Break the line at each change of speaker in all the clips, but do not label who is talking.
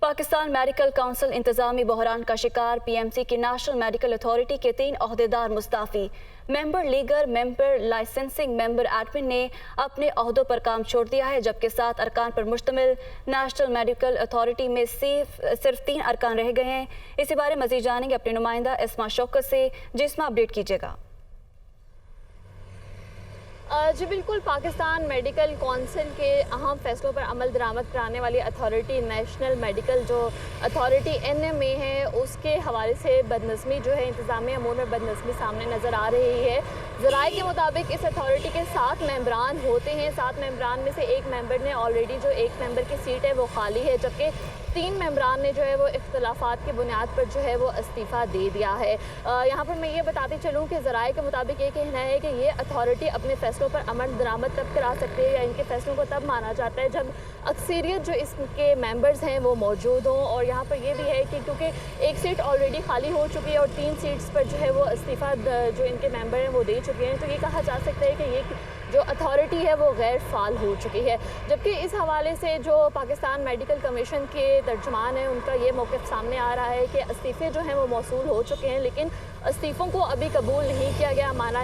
Pakistan medical council इंतजामी बहरान का शिकार। PMC की नेशनल मेडिकल अथॉरिटी के 3 ओहदेदार Mustafi. Member लीगर, member licensing, member admin ने अपने ओहदों पर काम छोड़ दिया है, जबकि 7 अरकान पर मुश्तमिल नेशनल मेडिकल अथॉरिटी में सिर्फ 3 अरकान रह गए हैं। इसी बारे मजीद जानेंगे अपने नुमाइंदा इस्मा शौकत से। जिसमें अपडेट कीजिएगा।
जी बिल्कुल, पाकिस्तान मेडिकल काउंसिल के अहम फैसलों पर अमल दरामद कराने वाली अथॉरिटी नेशनल मेडिकल जो अथॉरिटी NMA है, उसके हवाले से बदनज़मी जो है इंतज़ामी अमूर में बदनज़मी सामने नज़र आ रही है। ज़राए के मुताबिक इस अथॉरिटी के 7 मेंबरान होते हैं। 7 मेंबरान में से एक मेंबर ने ऑलरेडी जो एक मेंबर की सीट है वो खाली है, जबकि 3 मेंबरान ने जो है वो इख्तलाफात की बुनियाद पर जो है वो इस्तीफ़ा दे दिया है। यहाँ पर मैं ये बताती चलूँ कि ज़राए के मुताबिक ये कहना है कि ये अथॉरिटी अपने फ़ैसलों पर अमल दरामद तब करा सकती है या इनके फ़ैसलों को तब माना जाता है जब अक्सरियत जो इसके मेंबर्स हैं वो मौजूद हों। और यहाँ पर ये भी है कि क्योंकि एक सीट ऑलरेडी खाली हो चुकी है और 3 सीट्स पर जो है वो इस्तीफ़ा जो इनके मेंबर हैं वो दे चुके हैं, तो ये कहा जा सकता है कि ये जो अथॉरिटी है वो गैर फ़ाल हो चुकी है। जबकि इस हवाले से जो पाकिस्तान मेडिकल कमीशन के तर्जुमान हैं, उनका ये मौक़िफ़ सामने आ रहा है कि इस्तीफ़े जो हैं वो मौसूल हो चुके हैं, लेकिन इस्तीफ़ों को अभी कबूल नहीं किया गया, माना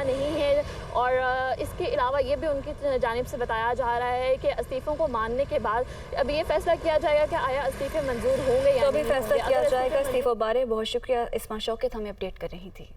नहीं है। और इसके अलावा ये भी उनकी जानिब से बताया जा रहा है कि इस्तीफ़ों को मानने के बाद अब ये फैसला किया जाएगा कि आया इस्तीफ़े मंजूर होंगे या
तो अभी
नहीं
फैसला
होंगे।
किया जाएगा इस्तीफ़ों बारे। बहुत शुक्रिया इस्मा शौकत, हमें अपडेट कर रही थी।